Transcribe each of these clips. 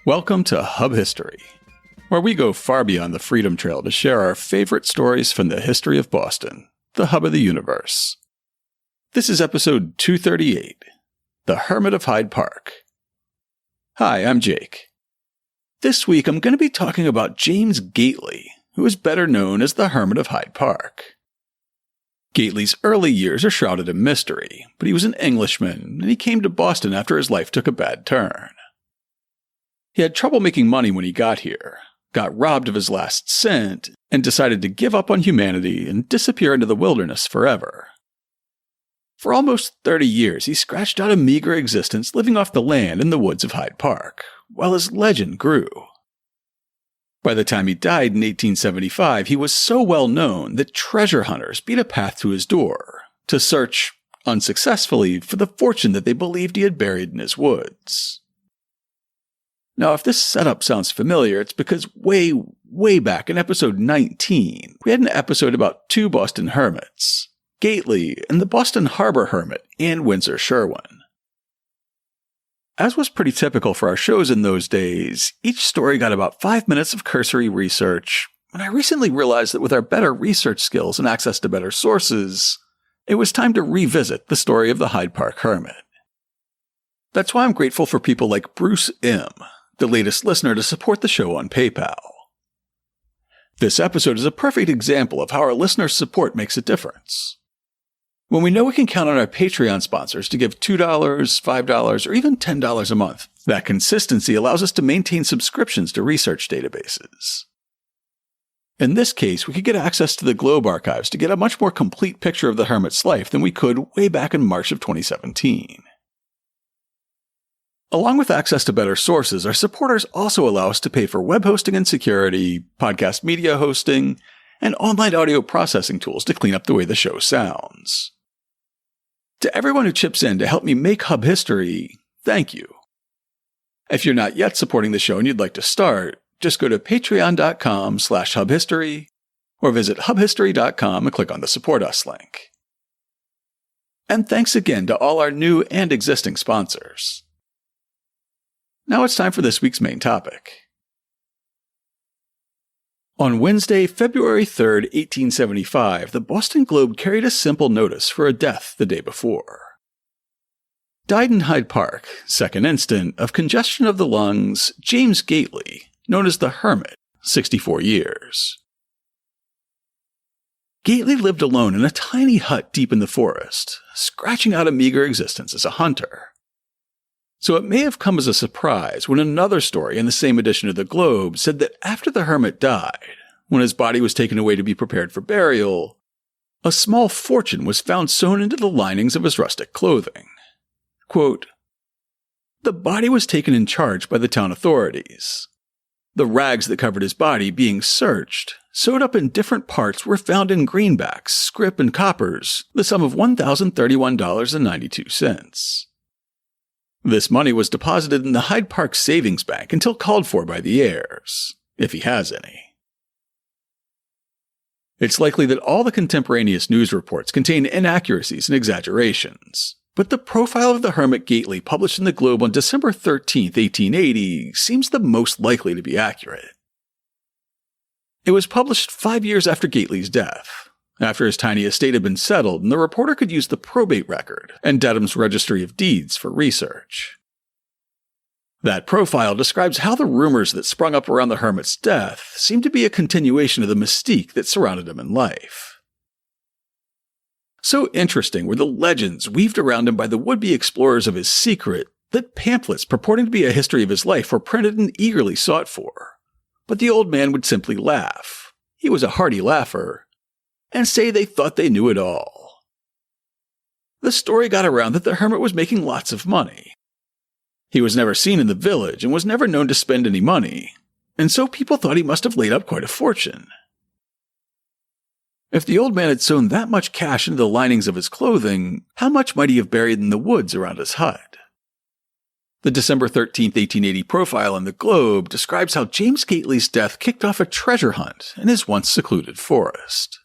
Welcome to Hub History, where we go far beyond the Freedom Trail to share our favorite stories from the history of Boston, the hub of the universe. This is episode 238, The Hermit of Hyde Park. Hi, I'm Jake. This week I'm going to be talking about James Gately, who is better known as the Hermit of Hyde Park. Gately's early years are shrouded in mystery, but he was an Englishman, and he came to Boston after his life took a bad turn. He had trouble making money when he got here, got robbed of his last cent, and decided to give up on humanity and disappear into the wilderness forever. For almost 30 years, he scratched out a meager existence living off the land in the woods of Hyde Park, while his legend grew. By the time he died in 1875, he was so well known that treasure hunters beat a path to his door to search, unsuccessfully, for the fortune that they believed he had buried in his woods. Now, if this setup sounds familiar, it's because way back in episode 19, we had an episode about two Boston hermits, Gately and the Boston Harbor hermit, Anne Windsor Sherwin. As was pretty typical for our shows in those days, each story got about 5 minutes of cursory research, and I recently realized that with our better research skills and access to better sources, it was time to revisit the story of the Hyde Park hermit. That's why I'm grateful for people like Bruce M., the latest listener to support the show on PayPal. This episode is a perfect example of how our listener support makes a difference. When we know we can count on our Patreon sponsors to give $2, $5, or even $10 a month, that consistency allows us to maintain subscriptions to research databases. In this case, we could get access to the Globe archives to get a much more complete picture of the hermit's life than we could way back in March of 2017. Along with access to better sources, our supporters also allow us to pay for web hosting and security, podcast media hosting, and online audio processing tools to clean up the way the show sounds. To everyone who chips in to help me make Hub History, thank you. If you're not yet supporting the show and you'd like to start, just go to patreon.com/hubhistory or visit hubhistory.com and click on the Support Us link. And thanks again to all our new and existing sponsors. Now it's time for this week's main topic. On Wednesday, February 3, 1875, the Boston Globe carried a simple notice for a death the day before. Died in Hyde Park, second instant, of congestion of the lungs, James Gately, known as the Hermit, 64 years. Gately lived alone in a tiny hut deep in the forest, scratching out a meager existence as a hunter. So it may have come as a surprise when another story in the same edition of the Globe said that after the hermit died, when his body was taken away to be prepared for burial, a small fortune was found sewn into the linings of his rustic clothing. Quote, "The body was taken in charge by the town authorities. The rags that covered his body being searched, sewed up in different parts, were found in greenbacks, scrip, and coppers, the sum of $1,031.92. This money was deposited in the Hyde Park Savings Bank until called for by the heirs, if he has any." It's likely that all the contemporaneous news reports contain inaccuracies and exaggerations, but the profile of the hermit Gately published in the Globe on December 13, 1880 seems the most likely to be accurate. It was published 5 years after Gately's death, after his tiny estate had been settled, and the reporter could use the probate record and Dedham's Registry of Deeds for research. That profile describes how the rumors that sprung up around the hermit's death seemed to be a continuation of the mystique that surrounded him in life. So interesting were the legends weaved around him by the would-be explorers of his secret that pamphlets purporting to be a history of his life were printed and eagerly sought for. But the old man would simply laugh. He was a hearty laugher, and say they thought they knew it all. The story got around that the hermit was making lots of money. He was never seen in the village and was never known to spend any money, and so people thought he must have laid up quite a fortune. If the old man had sewn that much cash into the linings of his clothing, how much might he have buried in the woods around his hut? The December 13, 1880 profile in the Globe describes how James Gately's death kicked off a treasure hunt in his once secluded forest.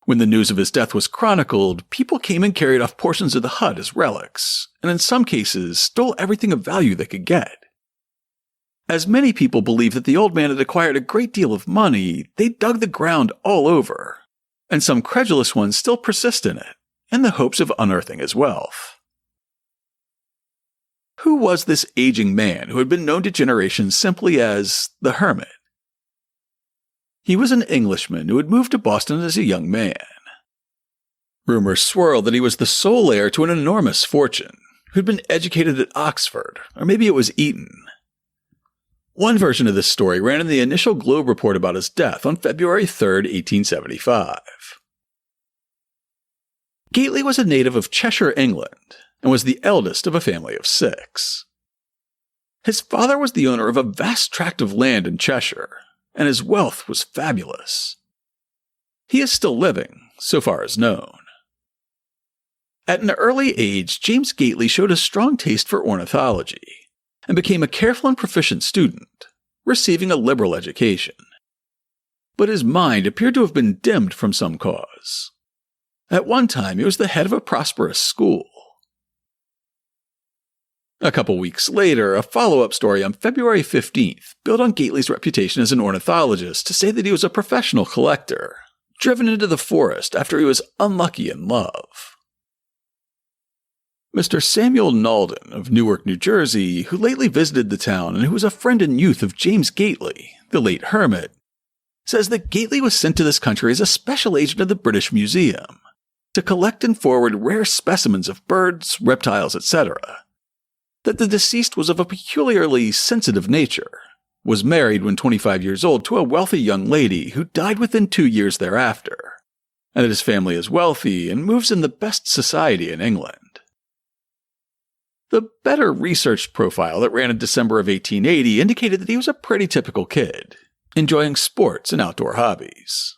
When the news of his death was chronicled, people came and carried off portions of the hut as relics, and in some cases stole everything of value they could get. As many people believe that the old man had acquired a great deal of money, they dug the ground all over, and some credulous ones still persist in it, in the hopes of unearthing his wealth. Who was this aging man who had been known to generations simply as the Hermit? He was an Englishman who had moved to Boston as a young man. Rumors swirled that he was the sole heir to an enormous fortune, who'd been educated at Oxford, or maybe it was Eton. One version of this story ran in the initial Globe report about his death on February 3, 1875. Gately was a native of Cheshire, England, and was the eldest of a family of 6. His father was the owner of a vast tract of land in Cheshire, and his wealth was fabulous. He is still living, so far as known. At an early age, James Gately showed a strong taste for ornithology, and became a careful and proficient student, receiving a liberal education. But his mind appeared to have been dimmed from some cause. At one time, he was the head of a prosperous school. A couple weeks later, a follow-up story on February 15th built on Gately's reputation as an ornithologist to say that he was a professional collector, driven into the forest after he was unlucky in love. Mr. Samuel Nalden of Newark, New Jersey, who lately visited the town and who was a friend in youth of James Gately, the late Hermit, says that Gately was sent to this country as a special agent of the British Museum to collect and forward rare specimens of birds, reptiles, etc., that the deceased was of a peculiarly sensitive nature, was married when 25 years old to a wealthy young lady who died within 2 years thereafter, and that his family is wealthy and moves in the best society in England. The better researched profile that ran in December of 1880 indicated that he was a pretty typical kid, enjoying sports and outdoor hobbies.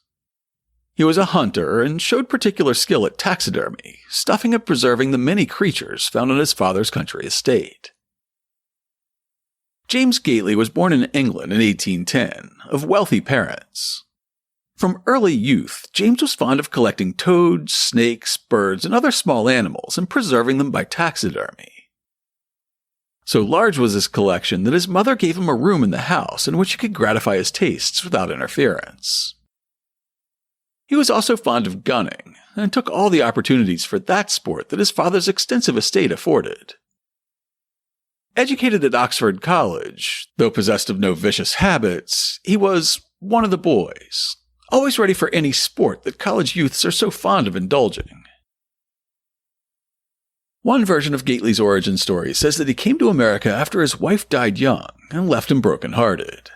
He was a hunter and showed particular skill at taxidermy, stuffing and preserving the many creatures found on his father's country estate. James Gately was born in England in 1810, of wealthy parents. From early youth, James was fond of collecting toads, snakes, birds, and other small animals and preserving them by taxidermy. So large was his collection that his mother gave him a room in the house in which he could gratify his tastes without interference. He was also fond of gunning, and took all the opportunities for that sport that his father's extensive estate afforded. Educated at Oxford College, though possessed of no vicious habits, he was one of the boys, always ready for any sport that college youths are so fond of indulging. One version of Gately's origin story says that he came to America after his wife died young and left him broken-hearted.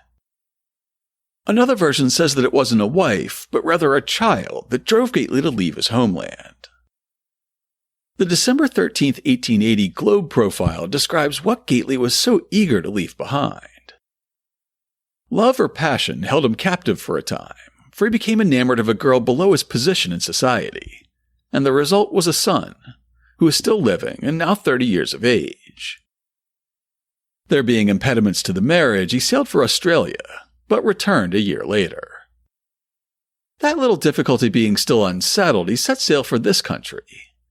Another version says that it wasn't a wife, but rather a child that drove Gately to leave his homeland. The December 13, 1880 Globe profile describes what Gately was so eager to leave behind. Love or passion held him captive for a time, for he became enamored of a girl below his position in society, and the result was a son, who is still living and now 30 years of age. There being impediments to the marriage, he sailed for Australia, but returned a year later. That little difficulty being still unsettled, he set sail for this country,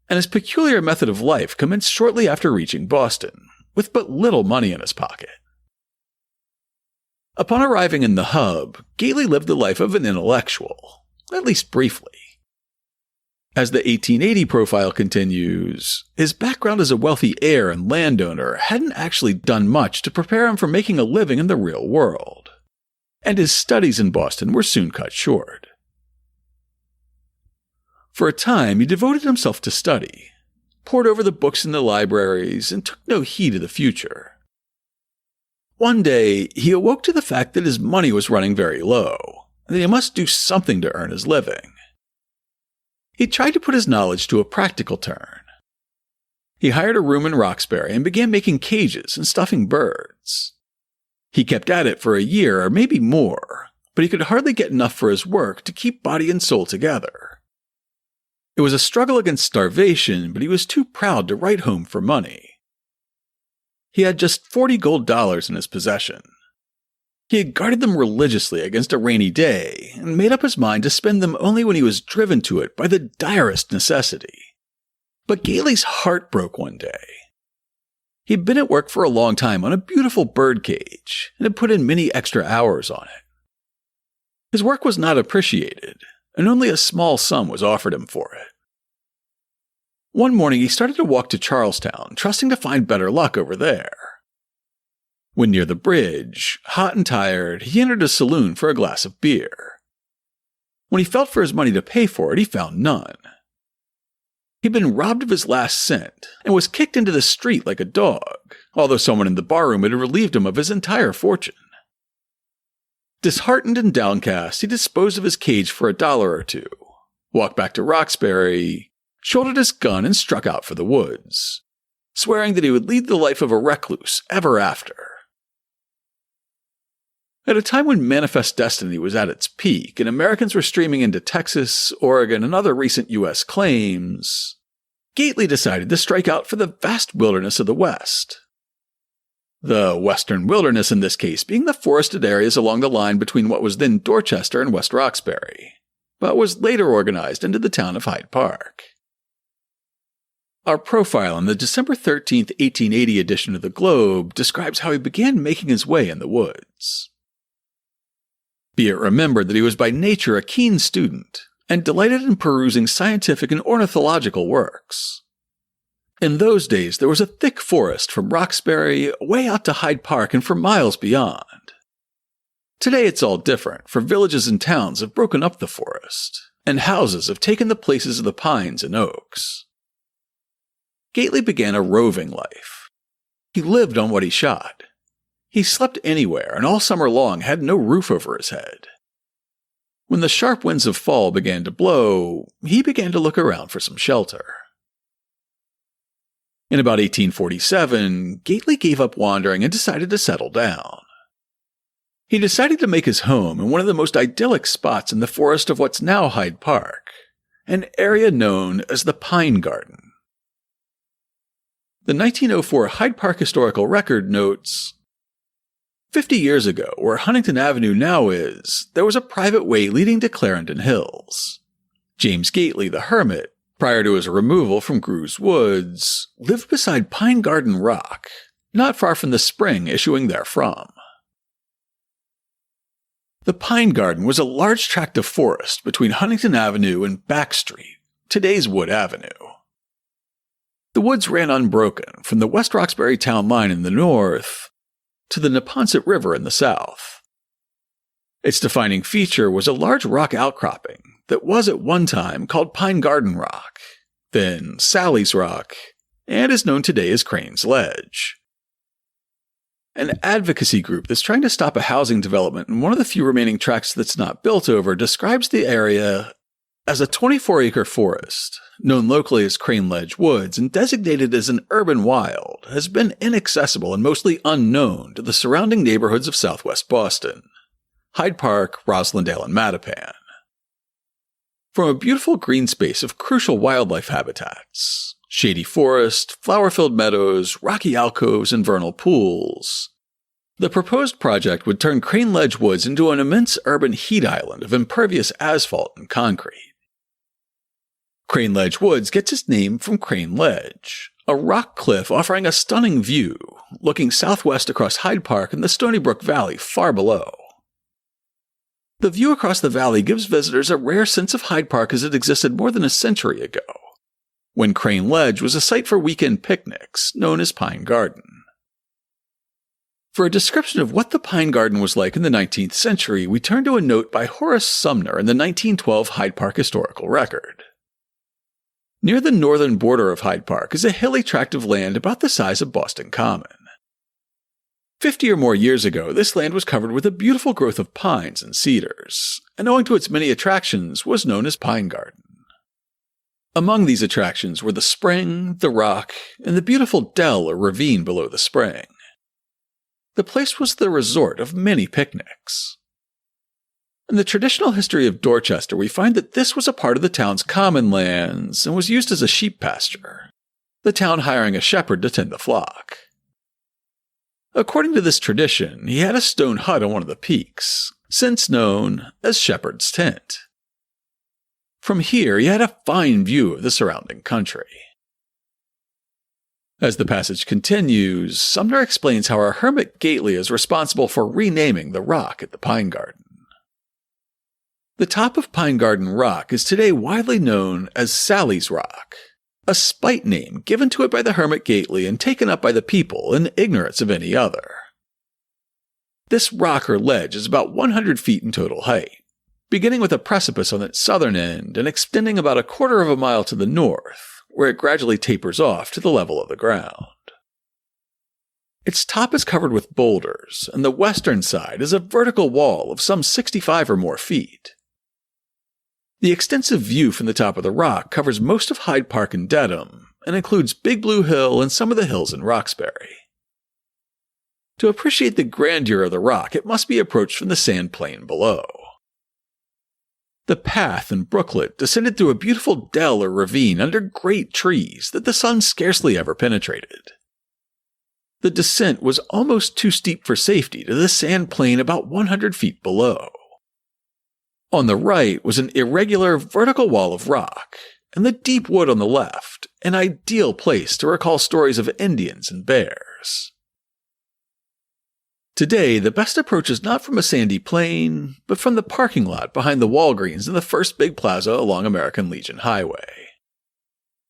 and his peculiar method of life commenced shortly after reaching Boston, with but little money in his pocket. Upon arriving in the hub, Gately lived the life of an intellectual, at least briefly. As the 1880 profile continues, his background as a wealthy heir and landowner hadn't actually done much to prepare him for making a living in the real world, and his studies in Boston were soon cut short. For a time, he devoted himself to study, pored over the books in the libraries, and took no heed of the future. One day, he awoke to the fact that his money was running very low, and that he must do something to earn his living. He tried to put his knowledge to a practical turn. He hired a room in Roxbury and began making cages and stuffing birds. He kept at it for a year or maybe more, but he could hardly get enough for his work to keep body and soul together. It was a struggle against starvation, but he was too proud to write home for money. He had just $40 gold in his possession. He had guarded them religiously against a rainy day, and made up his mind to spend them only when he was driven to it by the direst necessity. But Gately's heart broke one day. He'd been at work for a long time on a beautiful bird cage and had put in many extra hours on it. His work was not appreciated, and only a small sum was offered him for it. One morning he started to walk to Charlestown, trusting to find better luck over there. When near the bridge, hot and tired, he entered a saloon for a glass of beer. When he felt for his money to pay for it, he found none. He'd been robbed of his last cent and was kicked into the street like a dog, although someone in the barroom had relieved him of his entire fortune. Disheartened and downcast, he disposed of his cage for $1 or $2, walked back to Roxbury, shouldered his gun, and struck out for the woods, swearing that he would lead the life of a recluse ever after. At a time when Manifest Destiny was at its peak and Americans were streaming into Texas, Oregon, and other recent U.S. claims, Gately decided to strike out for the vast wilderness of the West. The Western Wilderness in this case being the forested areas along the line between what was then Dorchester and West Roxbury, but was later organized into the town of Hyde Park. Our profile in the December 13, 1880 edition of the Globe describes how he began making his way in the woods. Be it remembered that he was by nature a keen student, and delighted in perusing scientific and ornithological works. In those days, there was a thick forest from Roxbury way out to Hyde Park and for miles beyond. Today it's all different, for villages and towns have broken up the forest, and houses have taken the places of the pines and oaks. Gately began a roving life. He lived on what he shot. He slept anywhere and all summer long had no roof over his head. When the sharp winds of fall began to blow, he began to look around for some shelter. In about 1847, Gately gave up wandering and decided to settle down. He decided to make his home in one of the most idyllic spots in the forest of what's now Hyde Park, an area known as the Pine Garden. The 1904 Hyde Park Historical Record notes, 50 years ago, where Huntington Avenue now is, there was a private way leading to Clarendon Hills. James Gately, the hermit, prior to his removal from Grew's Woods, lived beside Pine Garden Rock, not far from the spring issuing therefrom. The Pine Garden was a large tract of forest between Huntington Avenue and Back Street, today's Wood Avenue. The woods ran unbroken from the West Roxbury town line in the north to the Neponset River in the south. Its defining feature was a large rock outcropping that was at one time called Pine Garden Rock, then Sally's Rock, and is known today as Crane's Ledge. An advocacy group that's trying to stop a housing development in one of the few remaining tracts that's not built over describes the area as a 24-acre forest, known locally as Crane Ledge Woods and designated as an urban wild, has been inaccessible and mostly unknown to the surrounding neighborhoods of southwest Boston, Hyde Park, Roslindale, and Mattapan. From a beautiful green space of crucial wildlife habitats, shady forest, flower-filled meadows, rocky alcoves, and vernal pools, the proposed project would turn Crane Ledge Woods into an immense urban heat island of impervious asphalt and concrete. Crane Ledge Woods gets its name from Crane Ledge, a rock cliff offering a stunning view, looking southwest across Hyde Park and the Stony Brook Valley far below. The view across the valley gives visitors a rare sense of Hyde Park as it existed more than a century ago, when Crane Ledge was a site for weekend picnics, known as Pine Garden. For a description of what the Pine Garden was like in the 19th century, we turn to a note by Horace Sumner in the 1912 Hyde Park Historical Record. Near the northern border of Hyde Park is a hilly tract of land about the size of Boston Common. 50 or more years ago, this land was covered with a beautiful growth of pines and cedars, and owing to its many attractions, was known as Pine Garden. Among these attractions were the spring, the rock, and the beautiful dell or ravine below the spring. The place was the resort of many picnics. In the traditional history of Dorchester, we find that this was a part of the town's common lands and was used as a sheep pasture, the town hiring a shepherd to tend the flock. According to this tradition, he had a stone hut on one of the peaks, since known as Shepherd's Tent. From here, he had a fine view of the surrounding country. As the passage continues, Sumner explains how our hermit Gately is responsible for renaming the rock at the Pine Garden. The top of Pine Garden Rock is today widely known as Sally's Rock, a spite name given to it by the hermit Gately and taken up by the people in ignorance of any other. This rock or ledge is about 100 feet in total height, beginning with a precipice on its southern end and extending about a quarter of a mile to the north, where it gradually tapers off to the level of the ground. Its top is covered with boulders, and the western side is a vertical wall of some 65 or more feet. The extensive view from the top of the rock covers most of Hyde Park and Dedham, and includes Big Blue Hill and some of the hills in Roxbury. To appreciate the grandeur of the rock, it must be approached from the sand plain below. The path and brooklet descended through a beautiful dell or ravine under great trees that the sun scarcely ever penetrated. The descent was almost too steep for safety to the sand plain about 100 feet below. On the right was an irregular vertical wall of rock, and the deep wood on the left, an ideal place to recall stories of Indians and bears. Today, the best approach is not from a sandy plain, but from the parking lot behind the Walgreens in the first big plaza along American Legion Highway.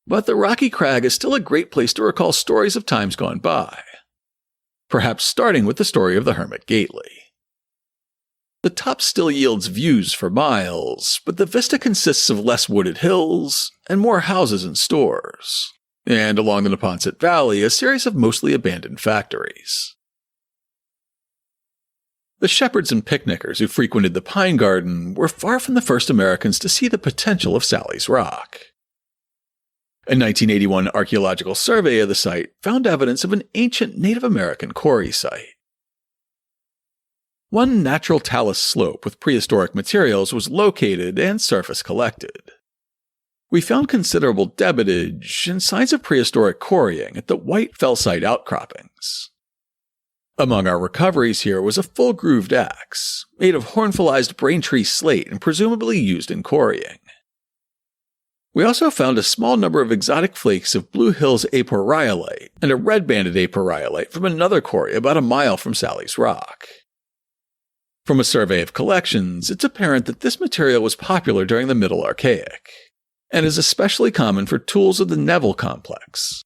But the rocky crag is still a great place to recall stories of times gone by, perhaps starting with the story of the hermit Gately. The top still yields views for miles, but the vista consists of less wooded hills and more houses and stores, and along the Neponset Valley, a series of mostly abandoned factories. The shepherds and picnickers who frequented the Pine Garden were far from the first Americans to see the potential of Sally's Rock. A 1981 archaeological survey of the site found evidence of an ancient Native American quarry site. One natural talus slope with prehistoric materials was located and surface collected. We found considerable debitage and signs of prehistoric quarrying at the white felsite outcroppings. Among our recoveries here was a full-grooved axe, made of hornfulized Braintree slate and presumably used in quarrying. We also found a small number of exotic flakes of Blue Hills aporrhyolite and a red-banded aporrhyolite from another quarry about a mile from Sally's Rock. From a survey of collections, it's apparent that this material was popular during the Middle Archaic, and is especially common for tools of the Neville complex.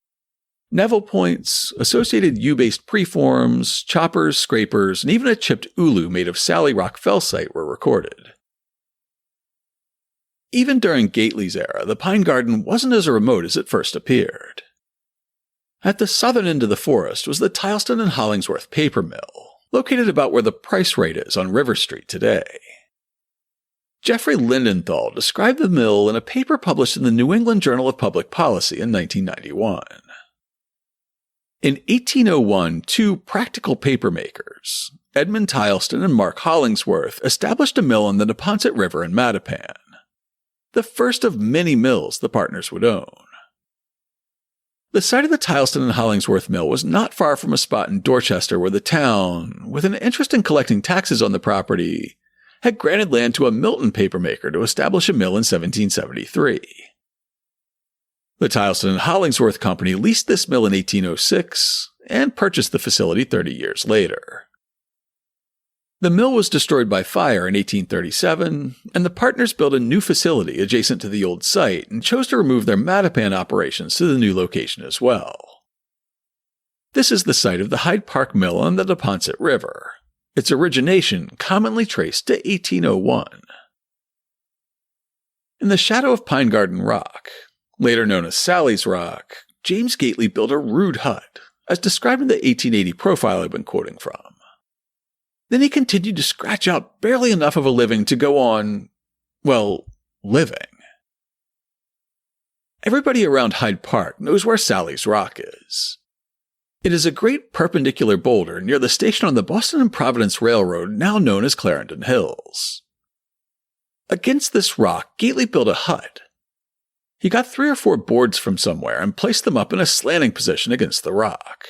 Neville points, associated U-based preforms, choppers, scrapers, and even a chipped ulu made of Sally Rock felsite were recorded. Even during Gately's era, the Pine Garden wasn't as remote as it first appeared. At the southern end of the forest was the Tileston and Hollingsworth paper mill, located about where the Price Rate is on River Street today. Jeffrey Lindenthal described the mill in a paper published in the New England Journal of Public Policy in 1991. In 1801, two practical paper makers, Edmund Tileston and Mark Hollingsworth, established a mill on the Neponset River in Mattapan, the first of many mills the partners would own. The site of the Tileston and Hollingsworth mill was not far from a spot in Dorchester where the town, with an interest in collecting taxes on the property, had granted land to a Milton papermaker to establish a mill in 1773. The Tileston and Hollingsworth Company leased this mill in 1806 and purchased the facility 30 years later. The mill was destroyed by fire in 1837, and the partners built a new facility adjacent to the old site and chose to remove their Mattapan operations to the new location as well. This is the site of the Hyde Park Mill on the Neponset River, its origination commonly traced to 1801. In the shadow of Pine Garden Rock, later known as Sally's Rock, James Gately built a rude hut, as described in the 1880 profile I've been quoting from. Then he continued to scratch out barely enough of a living to go on, well, living. Everybody around Hyde Park knows where Sally's Rock is. It is a great perpendicular boulder near the station on the Boston and Providence Railroad now known as Clarendon Hills. Against this rock, Gately built a hut. He got 3 or 4 boards from somewhere and placed them up in a slanting position against the rock.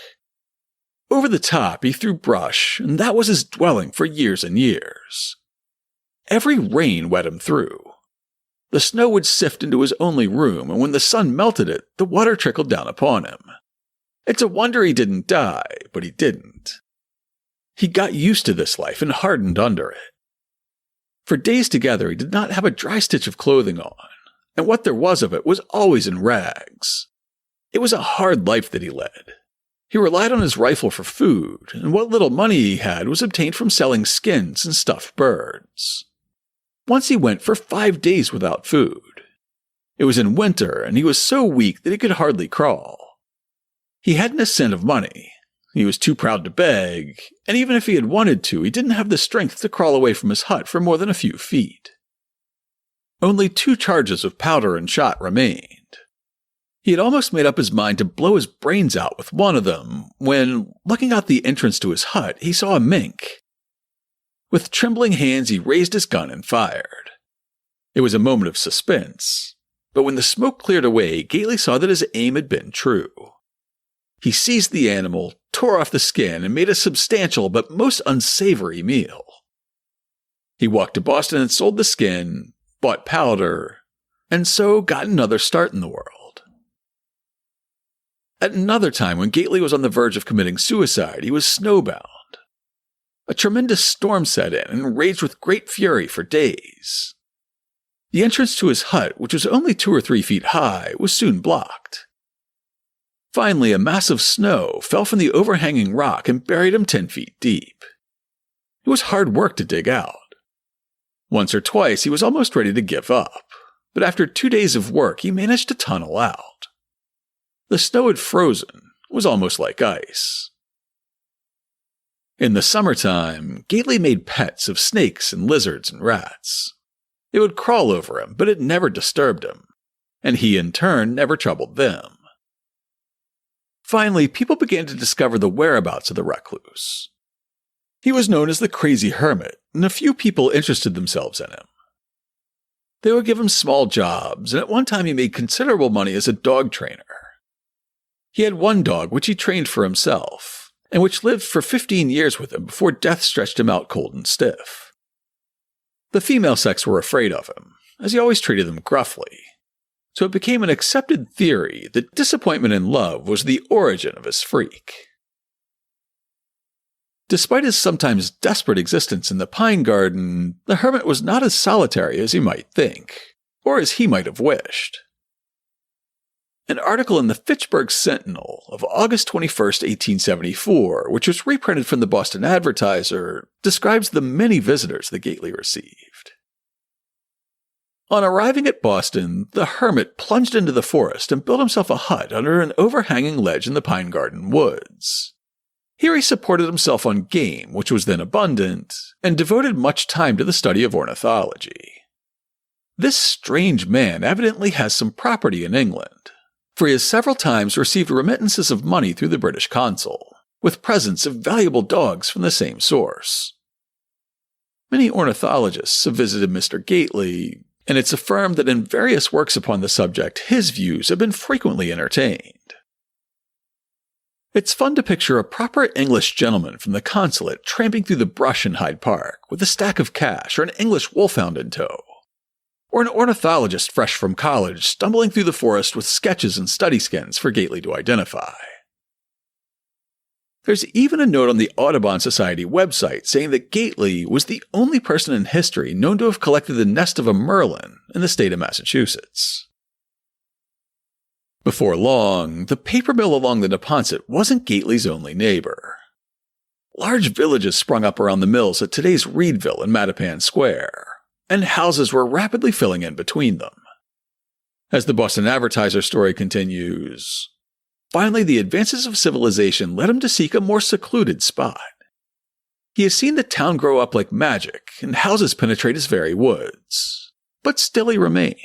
Over the top, he threw brush, and that was his dwelling for years and years. Every rain wet him through. The snow would sift into his only room, and when the sun melted it, the water trickled down upon him. It's a wonder he didn't die, but he didn't. He got used to this life and hardened under it. For days together, he did not have a dry stitch of clothing on, and what there was of it was always in rags. It was a hard life that he led. He relied on his rifle for food, and what little money he had was obtained from selling skins and stuffed birds. Once he went for 5 days without food. It was in winter, and he was so weak that he could hardly crawl. He hadn't a cent of money. He was too proud to beg, and even if he had wanted to, he didn't have the strength to crawl away from his hut for more than a few feet. Only 2 charges of powder and shot remained. He had almost made up his mind to blow his brains out with one of them when, looking out the entrance to his hut, he saw a mink. With trembling hands, he raised his gun and fired. It was a moment of suspense, but when the smoke cleared away, Gately saw that his aim had been true. He seized the animal, tore off the skin, and made a substantial but most unsavory meal. He walked to Boston and sold the skin, bought powder, and so got another start in the world. At another time, when Gately was on the verge of committing suicide, he was snowbound. A tremendous storm set in and raged with great fury for days. The entrance to his hut, which was only 2 or 3 feet high, was soon blocked. Finally, a mass of snow fell from the overhanging rock and buried him 10 feet deep. It was hard work to dig out. Once or twice he was almost ready to give up, but after 2 days of work he managed to tunnel out. The snow had frozen, was almost like ice. In the summertime, Gately made pets of snakes and lizards and rats. They would crawl over him, but it never disturbed him, and he in turn never troubled them. Finally, people began to discover the whereabouts of the recluse. He was known as the Crazy Hermit, and a few people interested themselves in him. They would give him small jobs, and at one time he made considerable money as a dog trainer. He had one dog which he trained for himself, and which lived for 15 years with him before death stretched him out cold and stiff. The female sex were afraid of him, as he always treated them gruffly. So it became an accepted theory that disappointment in love was the origin of his freak. Despite his sometimes desperate existence in the pine garden, the hermit was not as solitary as you might think, or as he might have wished. An article in the Fitchburg Sentinel of August 21, 1874, which was reprinted from the Boston Advertiser, describes the many visitors that Gately received. On arriving at Boston, the hermit plunged into the forest and built himself a hut under an overhanging ledge in the Pine Garden woods. Here he supported himself on game, which was then abundant, and devoted much time to the study of ornithology. This strange man evidently has some property in England, for he has several times received remittances of money through the British consul, with presents of valuable dogs from the same source. Many ornithologists have visited Mr. Gately, and it's affirmed that in various works upon the subject his views have been frequently entertained. It's fun to picture a proper English gentleman from the consulate tramping through the brush in Hyde Park with a stack of cash or an English wolfhound in tow, or an ornithologist fresh from college stumbling through the forest with sketches and study skins for Gately to identify. There's even a note on the Audubon Society website saying that Gately was the only person in history known to have collected the nest of a merlin in the state of Massachusetts. Before long, the paper mill along the Neponset wasn't Gately's only neighbor. Large villages sprung up around the mills at today's Reedville and Mattapan Square, and houses were rapidly filling in between them. As the Boston Advertiser story continues, finally, the advances of civilization led him to seek a more secluded spot. He has seen the town grow up like magic, and houses penetrate his very woods. But still he remains.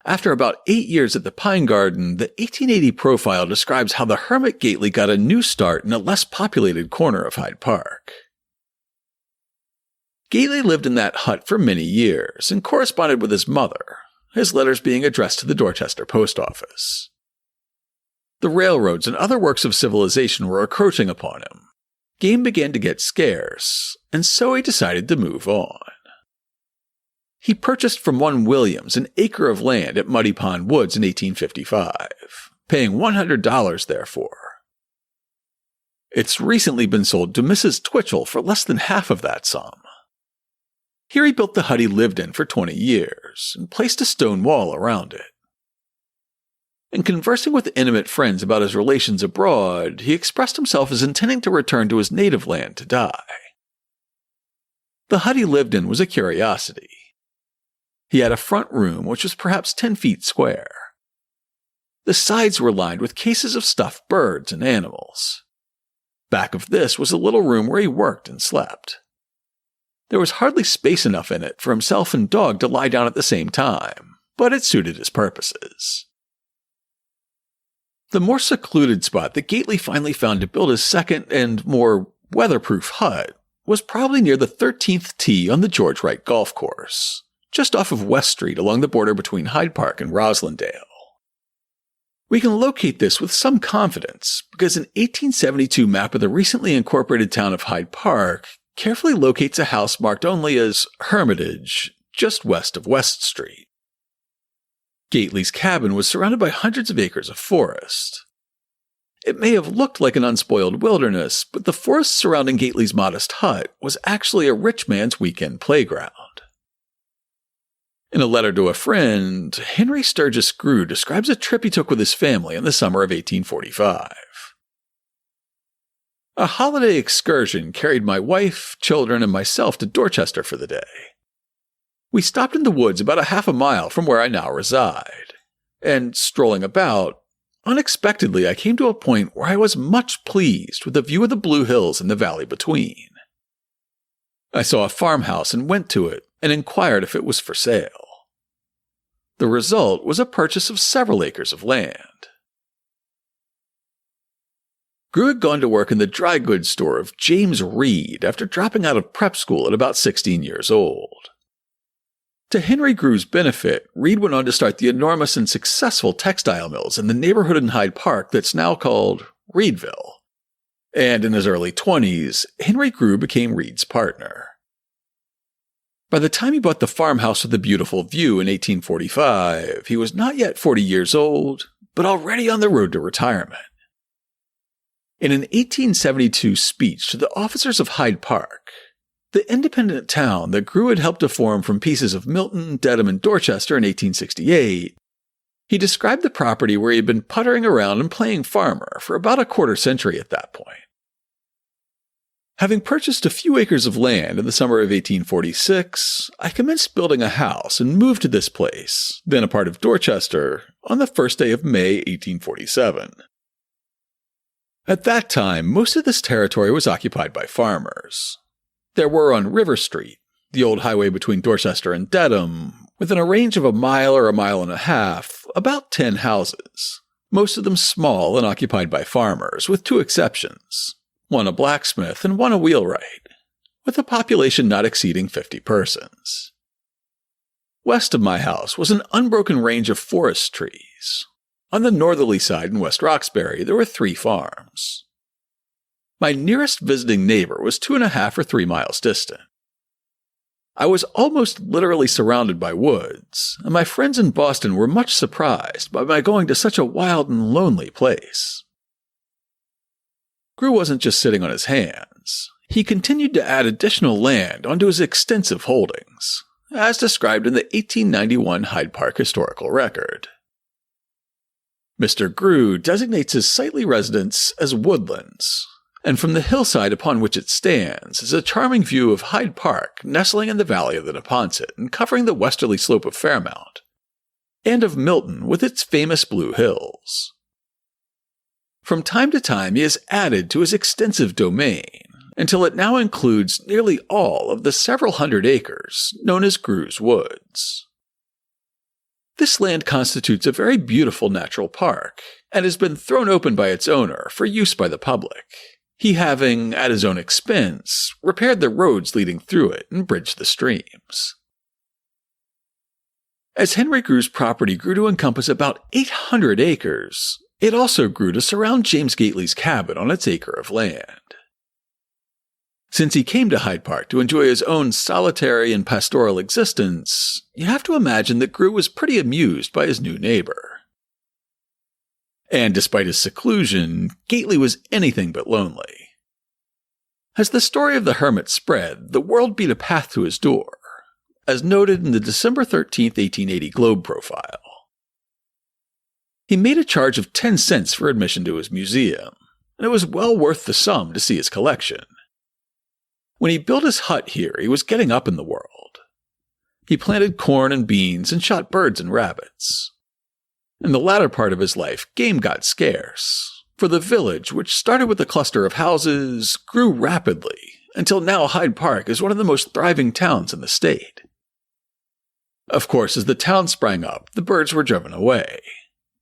After about 8 years at the Pine Garden, the 1880 profile describes how the hermit Gately got a new start in a less populated corner of Hyde Park. Gately lived in that hut for many years and corresponded with his mother, his letters being addressed to the Dorchester post office. The railroads and other works of civilization were encroaching upon him. Game began to get scarce, and so he decided to move on. He purchased from one Williams an acre of land at Muddy Pond Woods in 1855, paying $100 therefor. It's recently been sold to Mrs. Twitchell for less than half of that sum. Here he built the hut he lived in for 20 years and placed a stone wall around it. In conversing with intimate friends about his relations abroad, he expressed himself as intending to return to his native land to die. The hut he lived in was a curiosity. He had a front room which was perhaps 10 feet square. The sides were lined with cases of stuffed birds and animals. Back of this was a little room where he worked and slept. There was hardly space enough in it for himself and dog to lie down at the same time, but it suited his purposes. The more secluded spot that Gately finally found to build his second and more weatherproof hut was probably near the 13th tee on the George Wright Golf Course, just off of West Street along the border between Hyde Park and Roslindale. We can locate this with some confidence because an 1872 map of the recently incorporated town of Hyde Park carefully locates a house marked only as Hermitage, just west of West Street. Gately's cabin was surrounded by hundreds of acres of forest. It may have looked like an unspoiled wilderness, but the forest surrounding Gately's modest hut was actually a rich man's weekend playground. In a letter to a friend, Henry Sturgis Grew describes a trip he took with his family in the summer of 1845. A holiday excursion carried my wife, children, and myself to Dorchester for the day. We stopped in the woods about a half a mile from where I now reside, and strolling about, unexpectedly I came to a point where I was much pleased with the view of the Blue Hills and the valley between. I saw a farmhouse and went to it and inquired if it was for sale. The result was a purchase of several acres of land. Grew had gone to work in the dry goods store of James Reed after dropping out of prep school at about 16 years old. To Henry Grew's benefit, Reed went on to start the enormous and successful textile mills in the neighborhood in Hyde Park that's now called Reedville. And in his early 20s, Henry Grew became Reed's partner. By the time he bought the farmhouse with the beautiful view in 1845, he was not yet 40 years old, but already on the road to retirement. In an 1872 speech to the officers of Hyde Park, the independent town that Grew had helped to form from pieces of Milton, Dedham, and Dorchester in 1868, he described the property where he had been puttering around and playing farmer for about a quarter century at that point. Having purchased a few acres of land in the summer of 1846, I commenced building a house and moved to this place, then a part of Dorchester, on the first day of May 1847. At that time, most of this territory was occupied by farmers. There were on River Street, the old highway between Dorchester and Dedham, within a range of a mile or a mile and a half, about 10 houses, most of them small and occupied by farmers, with 2 exceptions, one a blacksmith and one a wheelwright, with a population not exceeding 50 persons. West of my house was an unbroken range of forest trees. On the northerly side in West Roxbury, there were 3 farms. My nearest visiting neighbor was 2.5 or 3 miles distant. I was almost literally surrounded by woods, and my friends in Boston were much surprised by my going to such a wild and lonely place. Grew wasn't just sitting on his hands. He continued to add additional land onto his extensive holdings, as described in the 1891 Hyde Park historical record. Mr. Grew designates his sightly residence as Woodlands, and from the hillside upon which it stands is a charming view of Hyde Park nestling in the valley of the Neponset and covering the westerly slope of Fairmount, and of Milton with its famous Blue Hills. From time to time he has added to his extensive domain, until it now includes nearly all of the several hundred acres known as Grew's Woods. This land constitutes a very beautiful natural park, and has been thrown open by its owner for use by the public, he having, at his own expense, repaired the roads leading through it and bridged the streams. As Henry Grew's property grew to encompass about 800 acres, it also grew to surround James Gately's cabin on its acre of land. Since he came to Hyde Park to enjoy his own solitary and pastoral existence, you have to imagine that Grew was pretty amused by his new neighbor. And despite his seclusion, Gately was anything but lonely. As the story of the hermit spread, the world beat a path to his door, as noted in the December 13, 1880 Globe profile. He made a charge of 10 cents for admission to his museum, and it was well worth the sum to see his collection. When he built his hut here, he was getting up in the world. He planted corn and beans and shot birds and rabbits. In the latter part of his life, game got scarce, for the village, which started with a cluster of houses, grew rapidly, until now Hyde Park is one of the most thriving towns in the state. Of course, as the town sprang up, the birds were driven away.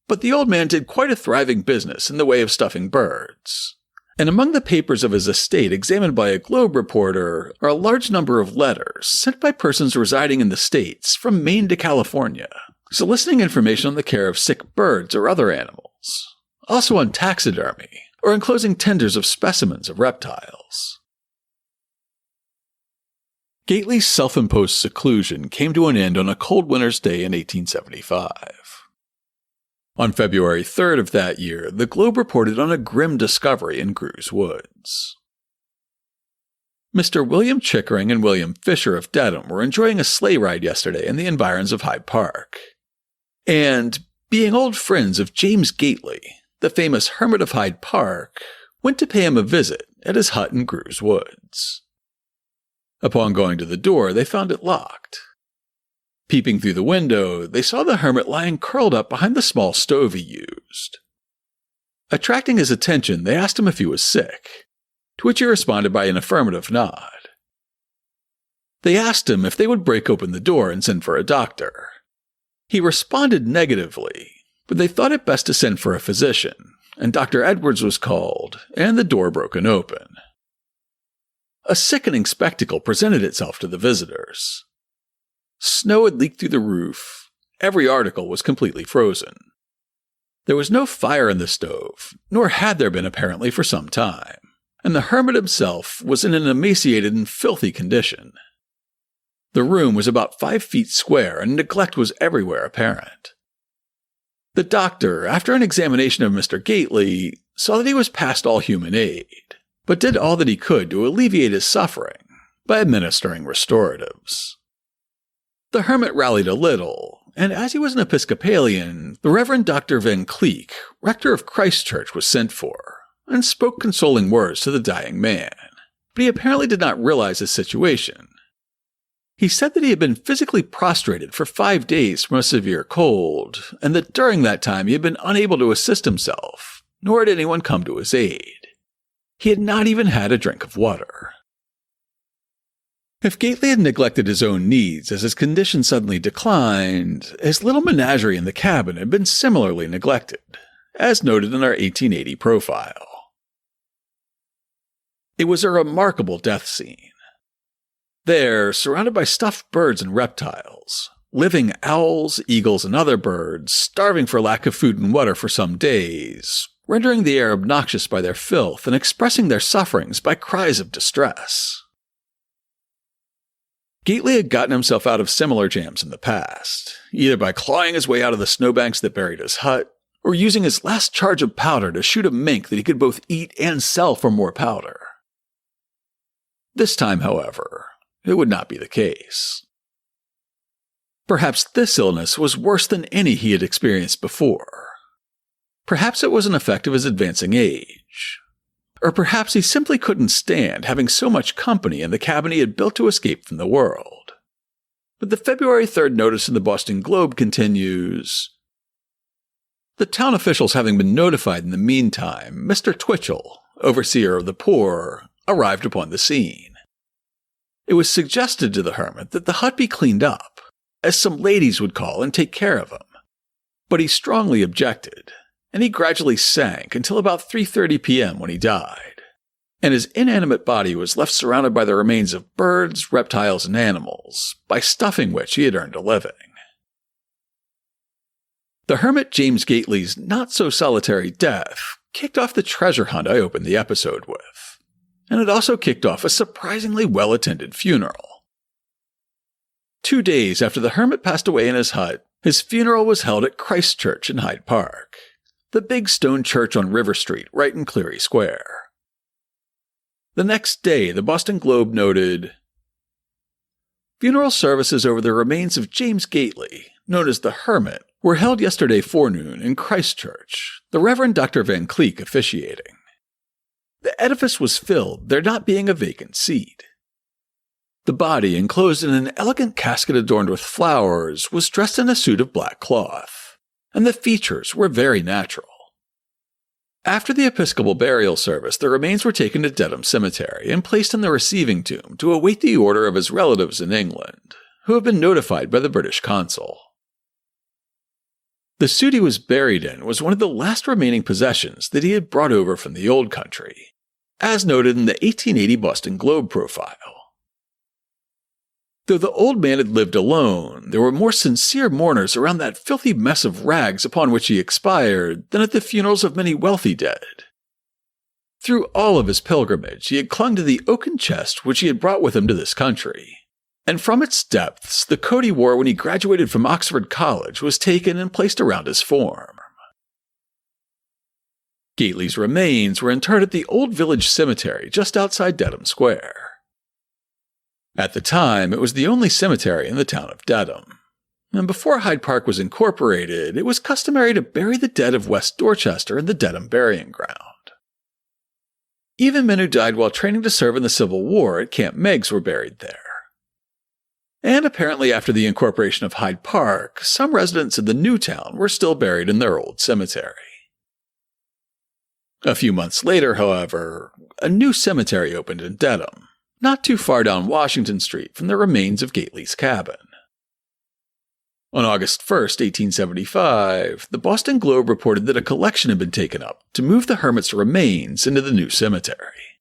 But the old man did quite a thriving business in the way of stuffing birds. And among the papers of his estate examined by a Globe reporter are a large number of letters sent by persons residing in the States from Maine to California, soliciting information on the care of sick birds or other animals, also on taxidermy, or enclosing tenders of specimens of reptiles. Gately's self-imposed seclusion came to an end on a cold winter's day in 1875. On February 3rd of that year, the Globe reported on a grim discovery in Grew's Woods. Mr. William Chickering and William Fisher of Dedham were enjoying a sleigh ride yesterday in the environs of Hyde Park. And, being old friends of James Gately, the famous Hermit of Hyde Park, went to pay him a visit at his hut in Grew's Woods. Upon going to the door, they found it locked. Peeping through the window, they saw the hermit lying curled up behind the small stove he used. Attracting his attention, they asked him if he was sick, to which he responded by an affirmative nod. They asked him if they would break open the door and send for a doctor. He responded negatively, but they thought it best to send for a physician, and Dr. Edwards was called, and the door broken open. A sickening spectacle presented itself to the visitors. Snow had leaked through the roof. Every article was completely frozen. There was no fire in the stove, nor had there been apparently for some time, and the hermit himself was in an emaciated and filthy condition. The room was about 5 feet square, and neglect was everywhere apparent. The doctor, after an examination of Mr. Gately, saw that he was past all human aid, but did all that he could to alleviate his suffering by administering restoratives. The hermit rallied a little, and as he was an Episcopalian, the Reverend Dr. Van Cleek, rector of Christ Church, was sent for, and spoke consoling words to the dying man, but he apparently did not realize his situation. He said that he had been physically prostrated for 5 days from a severe cold, and that during that time he had been unable to assist himself, nor had anyone come to his aid. He had not even had a drink of water. If Gately had neglected his own needs as his condition suddenly declined, his little menagerie in the cabin had been similarly neglected, as noted in our 1880 profile. It was a remarkable death scene. There, surrounded by stuffed birds and reptiles, living owls, eagles, and other birds, starving for lack of food and water for some days, rendering the air obnoxious by their filth and expressing their sufferings by cries of distress. Gately had gotten himself out of similar jams in the past, either by clawing his way out of the snowbanks that buried his hut, or using his last charge of powder to shoot a mink that he could both eat and sell for more powder. This time, however, it would not be the case. Perhaps this illness was worse than any he had experienced before. Perhaps it was an effect of his advancing age. Or perhaps he simply couldn't stand having so much company in the cabin he had built to escape from the world. But the February 3rd notice in the Boston Globe continues, "The town officials having been notified in the meantime, Mr. Twitchell, overseer of the poor, arrived upon the scene. It was suggested to the hermit that the hut be cleaned up, as some ladies would call and take care of him. But he strongly objected, and he gradually sank until about 3:30 p.m. when he died, and his inanimate body was left surrounded by the remains of birds, reptiles, and animals, by stuffing which he had earned a living." The hermit James Gately's not-so-solitary death kicked off the treasure hunt I opened the episode with, and it also kicked off a surprisingly well-attended funeral. 2 days after the hermit passed away in his hut, his funeral was held at Christ Church in Hyde Park. the big stone church on River Street right in Cleary Square. The next day, the Boston Globe noted, "Funeral services over the remains of James Gately, known as the Hermit, were held yesterday forenoon in Christchurch, the Reverend Dr. Van Cleek officiating. The edifice was filled, there not being a vacant seat. The body, enclosed in an elegant casket adorned with flowers, was dressed in a suit of black cloth, and the features were very natural. After the Episcopal burial service, the remains were taken to Dedham Cemetery and placed in the receiving tomb to await the order of his relatives in England, who have been notified by the British consul. The suit he was buried in was one of the last remaining possessions that he had brought over from the old country, as noted in the 1880 Boston Globe profile. Though the old man had lived alone, there were more sincere mourners around that filthy mess of rags upon which he expired than at the funerals of many wealthy dead. Through all of his pilgrimage, he had clung to the oaken chest which he had brought with him to this country, and from its depths the coat he wore when he graduated from Oxford College was taken and placed around his form." Gately's remains were interred at the Old Village Cemetery just outside Dedham Square. At the time, it was the only cemetery in the town of Dedham, and before Hyde Park was incorporated, it was customary to bury the dead of West Dorchester in the Dedham Burying Ground. Even men who died while training to serve in the Civil War at Camp Meigs were buried there. And apparently after the incorporation of Hyde Park, some residents of the new town were still buried in their old cemetery. A few months later, however, a new cemetery opened in Dedham, not too far down Washington Street from the remains of Gately's cabin. On August 1st, 1875, the Boston Globe reported that a collection had been taken up to move the hermit's remains into the new cemetery.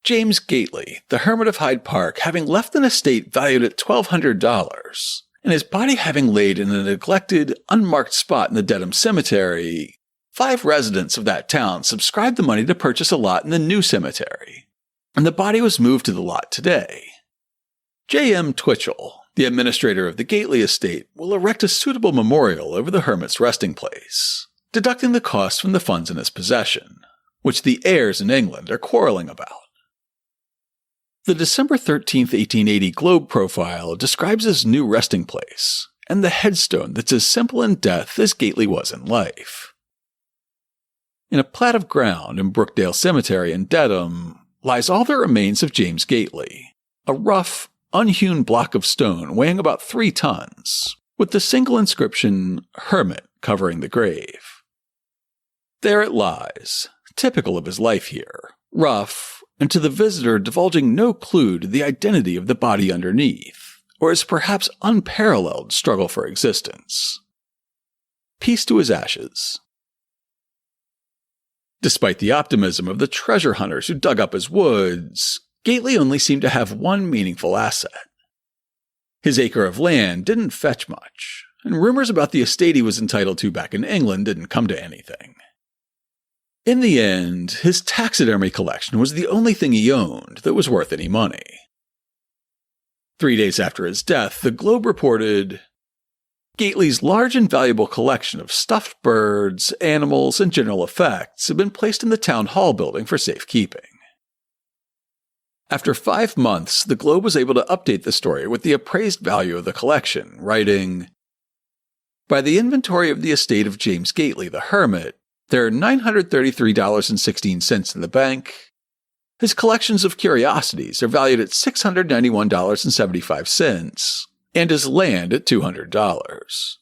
James Gately, the Hermit of Hyde Park, having left an estate valued at $1,200, and his body having laid in a neglected, unmarked spot in the Dedham Cemetery, 5 residents of that town subscribed the money to purchase a lot in the new cemetery, and the body was moved to the lot today. J.M. Twitchell, the administrator of the Gately estate, will erect a suitable memorial over the hermit's resting place, deducting the cost from the funds in his possession, which the heirs in England are quarreling about. The December 13, 1880 Globe profile describes his new resting place, and the headstone that's as simple in death as Gately was in life. In a plat of ground in Brookdale Cemetery in Dedham lies all the remains of James Gately, a rough, unhewn block of stone weighing about 3 tons, with the single inscription, Hermit, covering the grave. There it lies, typical of his life here, rough, and to the visitor divulging no clue to the identity of the body underneath, or his perhaps unparalleled struggle for existence. Peace to his ashes. Despite the optimism of the treasure hunters who dug up his woods, Gately only seemed to have one meaningful asset. His acre of land didn't fetch much, and rumors about the estate he was entitled to back in England didn't come to anything. In the end, his taxidermy collection was the only thing he owned that was worth any money. 3 days after his death, the Globe reported, "Gately's large and valuable collection of stuffed birds, animals, and general effects had been placed in the town hall building for safekeeping." After 5 months, the Globe was able to update the story with the appraised value of the collection, writing, "By the inventory of the estate of James Gately, the Hermit, there are $933.16 in the bank. His collections of curiosities are valued at $691.75, and his land at $200.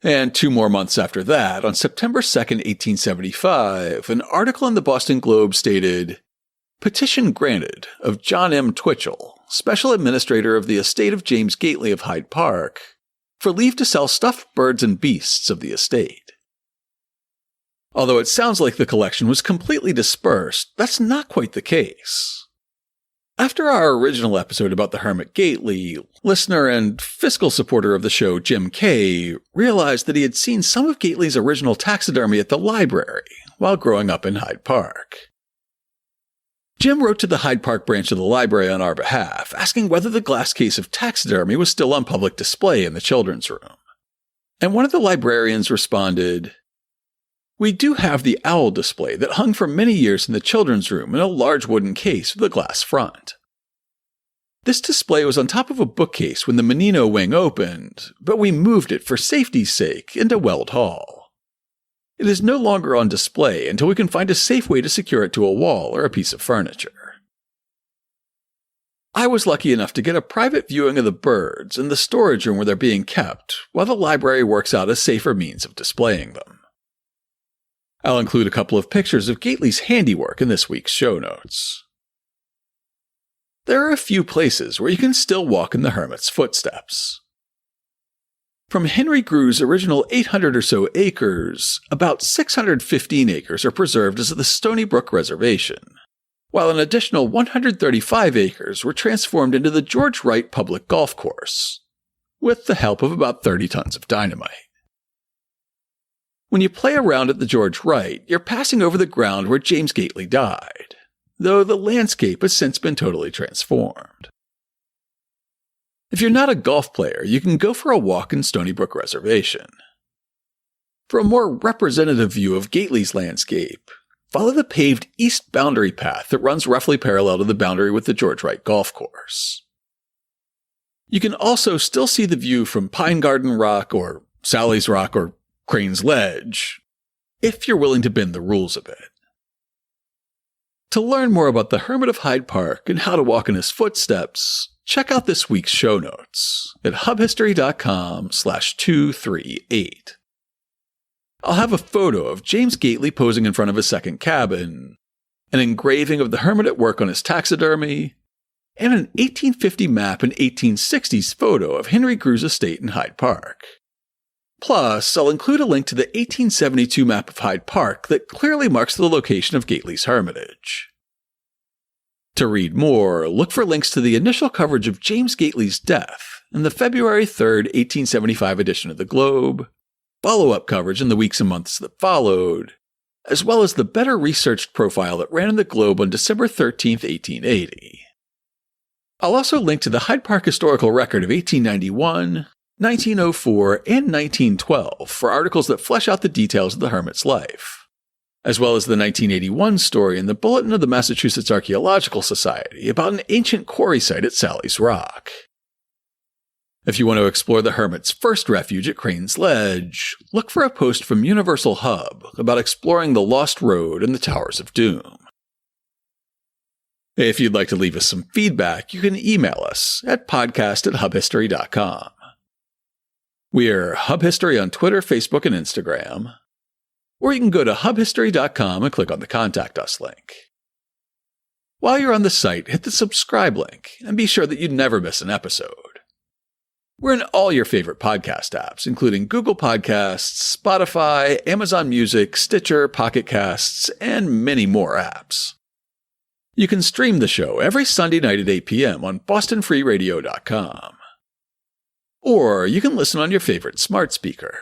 And 2 more months after that, on September 2nd, 1875, an article in the Boston Globe stated, "Petition granted of John M. Twitchell, Special Administrator of the estate of James Gately of Hyde Park, for leave to sell stuffed birds and beasts of the estate." Although it sounds like the collection was completely dispersed, that's not quite the case. After our original episode about the Hermit Gately, listener and fiscal supporter of the show Jim Kay realized that he had seen some of Gately's original taxidermy at the library while growing up in Hyde Park. Jim wrote to the Hyde Park branch of the library on our behalf, asking whether the glass case of taxidermy was still on public display in the children's room. And one of the librarians responded, We do have the owl display that hung for many years in the children's room in a large wooden case with a glass front. This display was on top of a bookcase when the Menino wing opened, but we moved it for safety's sake into Weld Hall. It is no longer on display until we can find a safe way to secure it to a wall or a piece of furniture. I was lucky enough to get a private viewing of the birds in the storage room where they're being kept, while the library works out a safer means of displaying them. I'll include a couple of pictures of Gately's handiwork in this week's show notes. There are a few places where you can still walk in the Hermit's footsteps. From Henry Grew's original 800 or so acres, about 615 acres are preserved as the Stony Brook Reservation, while an additional 135 acres were transformed into the George Wright Public Golf Course, with the help of about 30 tons of dynamite. When you play around at the George Wright, you're passing over the ground where James Gately died, though the landscape has since been totally transformed. If you're not a golf player, you can go for a walk in Stony Brook Reservation. For a more representative view of Gately's landscape, follow the paved east boundary path that runs roughly parallel to the boundary with the George Wright Golf Course. You can also still see the view from Pine Garden Rock or Sally's Rock or Crane's Ledge, if you're willing to bend the rules a bit. To learn more about the Hermit of Hyde Park and how to walk in his footsteps, check out this week's show notes at hubhistory.com/238. I'll have a photo of James Gately posing in front of his second cabin, an engraving of the hermit at work on his taxidermy, and an 1850 map and 1860s photo of Henry Grew's estate in Hyde Park. Plus, I'll include a link to the 1872 map of Hyde Park that clearly marks the location of Gately's hermitage. To read more, look for links to the initial coverage of James Gately's death in the February 3, 1875 edition of the Globe, follow-up coverage in the weeks and months that followed, as well as the better-researched profile that ran in the Globe on December 13, 1880. I'll also link to the Hyde Park Historical Record of 1891, 1904, and 1912 for articles that flesh out the details of the hermit's life, as well as the 1981 story in the Bulletin of the Massachusetts Archaeological Society about an ancient quarry site at Sally's Rock. If you want to explore the hermit's first refuge at Crane's Ledge, look for a post from Universal Hub about exploring the Lost Road and the Towers of Doom. If you'd like to leave us some feedback, you can email us at podcast@hubhistory.com. We're Hub History on Twitter, Facebook, and Instagram. Or you can go to hubhistory.com and click on the Contact Us link. While you're on the site, hit the subscribe link and be sure that you never miss an episode. We're in all your favorite podcast apps, including Google Podcasts, Spotify, Amazon Music, Stitcher, Pocket Casts, and many more apps. You can stream the show every Sunday night at 8 p.m. on bostonfreeradio.com. Or you can listen on your favorite smart speaker.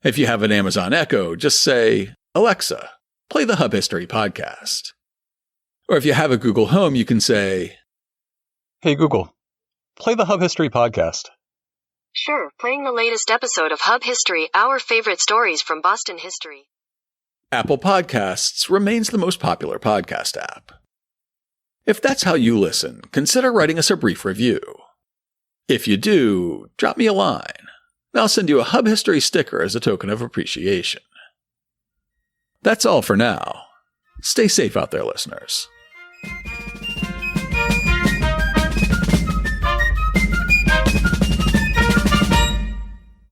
If you have an Amazon Echo, just say, "Alexa, play the Hub History podcast." Or if you have a Google Home, you can say, "Hey Google, play the Hub History podcast." Sure, playing the latest episode of Hub History, our favorite stories from Boston history. Apple Podcasts remains the most popular podcast app. If that's how you listen, consider writing us a brief review. If you do, drop me a line, and I'll send you a Hub History sticker as a token of appreciation. That's all for now. Stay safe out there, listeners.